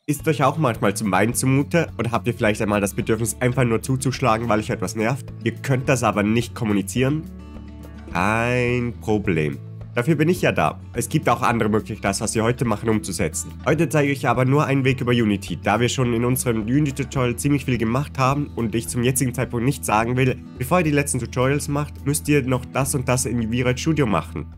Ist euch auch manchmal zum Weinen zumute oder habt ihr vielleicht einmal das Bedürfnis, einfach nur zuzuschlagen, weil euch etwas nervt? Ihr könnt das aber nicht kommunizieren? Kein Problem. Dafür bin ich ja da. Es gibt auch andere Möglichkeiten, das, was wir heute machen, umzusetzen. Heute zeige ich aber nur einen Weg über Unity, da wir schon in unserem Unity-Tutorial ziemlich viel gemacht haben und ich zum jetzigen Zeitpunkt nicht sagen will, bevor ihr die letzten Tutorials macht, müsst ihr noch das und das in V-Ray Studio machen.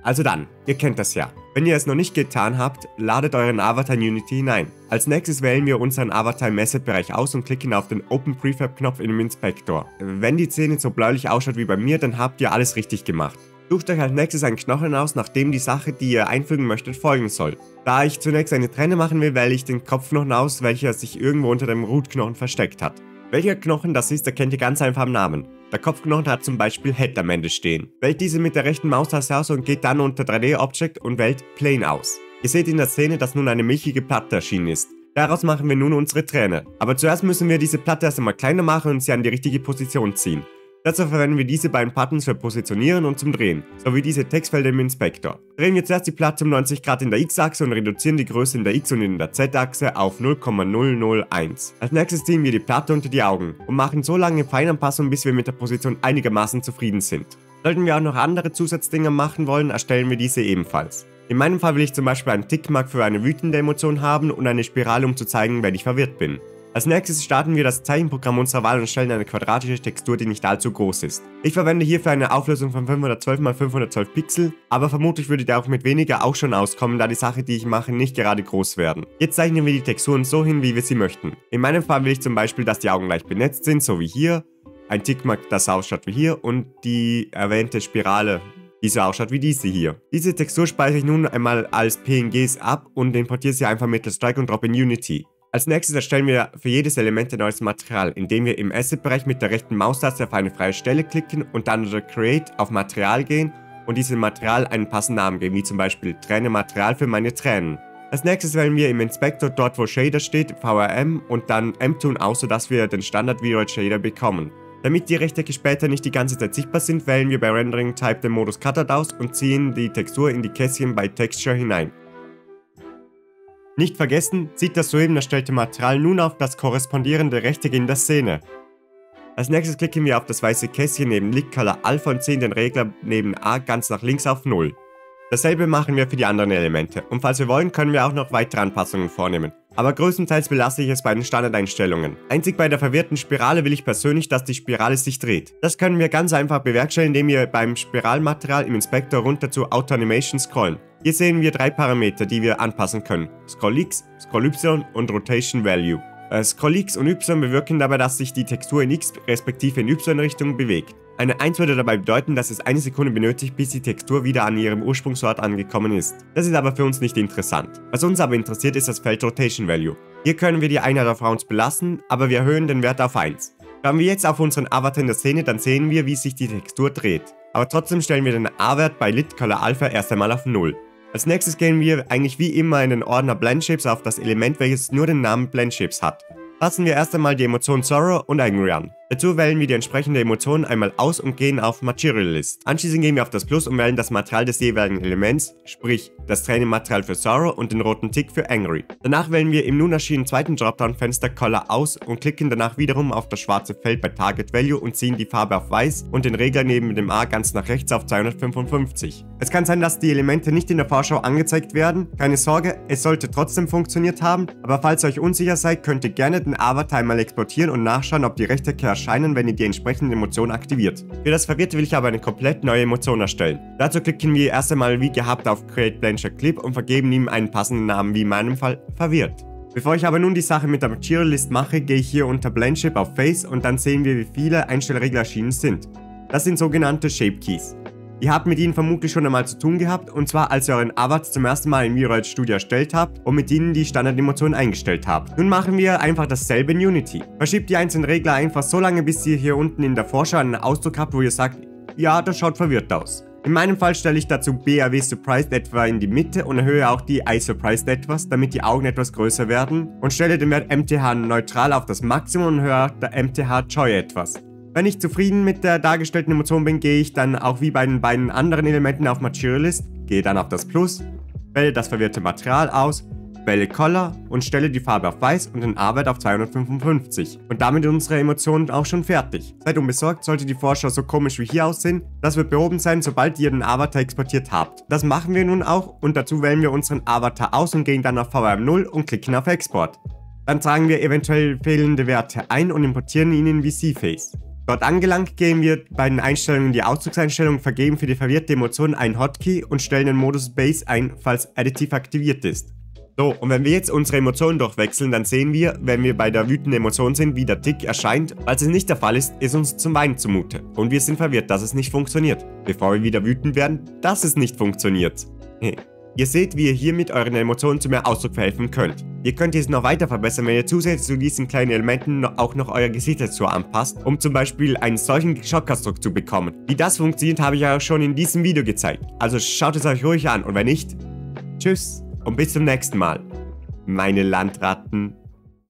Also dann, ihr kennt das ja. Wenn ihr es noch nicht getan habt, ladet euren Avatar in Unity hinein. Als nächstes wählen wir unseren Avatar im Asset-Bereich aus und klicken auf den Open Prefab-Knopf im Inspektor. Wenn die Szene so bläulich ausschaut wie bei mir, dann habt ihr alles richtig gemacht. Sucht euch als nächstes einen Knochen aus, nachdem die Sache, die ihr einfügen möchtet, folgen soll. Da ich zunächst eine Trenne machen will, wähle ich den Kopfknochen aus, welcher sich irgendwo unter dem Root-Knochen versteckt hat. Welcher Knochen das ist, erkennt ihr ganz einfach am Namen. Der Kopfknochen hat zum Beispiel Head am Ende stehen. Wählt diese mit der rechten Maustaste aus und geht dann unter 3D Object und wählt Plane aus. Ihr seht in der Szene, dass nun eine milchige Platte erschienen ist. Daraus machen wir nun unsere Träne. Aber zuerst müssen wir diese Platte erst einmal kleiner machen und sie an die richtige Position ziehen. Dazu verwenden wir diese beiden Buttons für Positionieren und zum Drehen, sowie diese Textfelder im Inspektor. Drehen wir zuerst die Platte um 90 Grad in der X-Achse und reduzieren die Größe in der X- und in der Z-Achse auf 0,001. Als nächstes ziehen wir die Platte unter die Augen und machen so lange Feinanpassungen, bis wir mit der Position einigermaßen zufrieden sind. Sollten wir auch noch andere Zusatzdinge machen wollen, erstellen wir diese ebenfalls. In meinem Fall will ich zum Beispiel einen Tickmark für eine wütende Emotion haben und eine Spirale, um zu zeigen, wenn ich verwirrt bin. Als nächstes starten wir das Zeichenprogramm unserer Wahl und stellen eine quadratische Textur, die nicht allzu groß ist. Ich verwende hierfür eine Auflösung von 512 x 512 Pixel, aber vermutlich würdet ihr auch mit weniger auch schon auskommen, da die Sachen, die ich mache, nicht gerade groß werden. Jetzt zeichnen wir die Texturen so hin, wie wir sie möchten. In meinem Fall will ich zum Beispiel, dass die Augen leicht benetzt sind, so wie hier, ein Tickmark, das ausschaut wie hier und die erwähnte Spirale, die so ausschaut wie diese hier. Diese Textur speichere ich nun einmal als PNGs ab und importiere sie einfach mittels Drag und Drop in Unity. Als nächstes erstellen wir für jedes Element ein neues Material, indem wir im Asset-Bereich mit der rechten Maustaste auf eine freie Stelle klicken und dann unter Create auf Material gehen und diesem Material einen passenden Namen geben, wie zum Beispiel Träne Material für meine Tränen. Als nächstes wählen wir im Inspektor dort, wo Shader steht, VRM und dann M-Tune aus, sodass wir den Standard V-Ray Shader bekommen. Damit die Rechtecke später nicht die ganze Zeit sichtbar sind, wählen wir bei Rendering Type den Modus Cutout aus und ziehen die Textur in die Kästchen bei Texture hinein. Nicht vergessen, zieht das soeben erstellte Material nun auf das korrespondierende Rechteck in der Szene. Als nächstes klicken wir auf das weiße Kästchen neben Light Color Alpha und ziehen den Regler neben A ganz nach links auf 0. Dasselbe machen wir für die anderen Elemente und falls wir wollen, können wir auch noch weitere Anpassungen vornehmen. Aber größtenteils belasse ich es bei den Standardeinstellungen. Einzig bei der verwirrten Spirale will ich persönlich, dass die Spirale sich dreht. Das können wir ganz einfach bewerkstelligen, indem wir beim Spiralmaterial im Inspektor runter zu Auto Animation scrollen. Hier sehen wir 3 Parameter, die wir anpassen können. Scroll X, Scroll Y und Rotation Value. Scroll X und Y bewirken dabei, dass sich die Textur in X respektive in Y-Richtung bewegt. Eine 1 würde dabei bedeuten, dass es eine Sekunde benötigt, bis die Textur wieder an ihrem Ursprungsort angekommen ist. Das ist aber für uns nicht interessant. Was uns aber interessiert, ist das Feld Rotation Value. Hier können wir die Einheit auf Rounds belassen, aber wir erhöhen den Wert auf 1. Schauen wir jetzt auf unseren Avatar in der Szene, dann sehen wir, wie sich die Textur dreht. Aber trotzdem stellen wir den A-Wert bei Lit Color Alpha erst einmal auf 0. Als nächstes gehen wir eigentlich wie immer in den Ordner Blend Shapes auf das Element, welches nur den Namen Blend Shapes hat. Passen wir erst einmal die Emotionen Sorrow und Angry an. Dazu wählen wir die entsprechende Emotion einmal aus und gehen auf Material List. Anschließend gehen wir auf das Plus und wählen das Material des jeweiligen Elements, sprich das Tränenmaterial für Sorrow und den roten Tick für Angry. Danach wählen wir im nun erschienenen zweiten Dropdown-Fenster Color aus und klicken danach wiederum auf das schwarze Feld bei Target Value und ziehen die Farbe auf Weiß und den Regler neben dem A ganz nach rechts auf 255. Es kann sein, dass die Elemente nicht in der Vorschau angezeigt werden. Keine Sorge, es sollte trotzdem funktioniert haben, aber falls ihr euch unsicher seid, könnt ihr gerne den Avatar einmal exportieren und nachschauen, ob die Rechtecke erscheinen, wenn ihr die entsprechende Emotion aktiviert. Für das Verwirrte will ich aber eine komplett neue Emotion erstellen. Dazu klicken wir erst einmal wie gehabt auf Create Blend Shade Clip und vergeben ihm einen passenden Namen, wie in meinem Fall verwirrt. Bevor ich aber nun die Sache mit der Material List mache, gehe ich hier unter Blend Shape auf Face und dann sehen wir, wie viele Einstellregler erschienen sind. Das sind sogenannte Shape Keys. Ihr habt mit ihnen vermutlich schon einmal zu tun gehabt, und zwar als ihr euren Avatar zum ersten Mal in V-Ray Studio erstellt habt und mit ihnen die Standardemotionen eingestellt habt. Nun machen wir einfach dasselbe in Unity. Verschiebt die einzelnen Regler einfach so lange, bis ihr hier unten in der Vorschau einen Ausdruck habt, wo ihr sagt, ja, das schaut verwirrt aus. In meinem Fall stelle ich dazu BAW Surprised etwa in die Mitte und erhöhe auch die I Surprised etwas, damit die Augen etwas größer werden, und stelle den Wert MTH neutral auf das Maximum und erhöhe der MTH Joy etwas. Wenn ich zufrieden mit der dargestellten Emotion bin, gehe ich dann auch wie bei den beiden anderen Elementen auf Material List, gehe dann auf das Plus, wähle das verwirrte Material aus, wähle Color und stelle die Farbe auf Weiß und den A-Wert auf 255. Und damit unsere Emotionen auch schon fertig. Seid unbesorgt, sollte die Vorschau so komisch wie hier aussehen. Das wird behoben sein, sobald ihr den Avatar exportiert habt. Das machen wir nun auch und dazu wählen wir unseren Avatar aus und gehen dann auf VRM0 und klicken auf Export. Dann tragen wir eventuell fehlende Werte ein und importieren ihn in VC-Face. Dort angelangt gehen wir bei den Einstellungen die Ausdruckseinstellungen, vergeben für die verwirrte Emotion einen Hotkey und stellen den Modus Base ein, falls Additive aktiviert ist. So, und wenn wir jetzt unsere Emotionen durchwechseln, dann sehen wir, wenn wir bei der wütenden Emotion sind, wie der Tick erscheint. Falls es nicht der Fall ist, ist uns zum Weinen zumute. Und wir sind verwirrt, dass es nicht funktioniert. Bevor wir wieder wütend werden, dass es nicht funktioniert. Ihr seht, wie ihr hier mit euren Emotionen zu mehr Ausdruck verhelfen könnt. Ihr könnt dies noch weiter verbessern, wenn ihr zusätzlich zu diesen kleinen Elementen auch noch euer Gesicht dazu anpasst, um zum Beispiel einen solchen Schockausdruck zu bekommen. Wie das funktioniert, habe ich auch schon in diesem Video gezeigt. Also schaut es euch ruhig an und wenn nicht, tschüss und bis zum nächsten Mal, meine Landratten.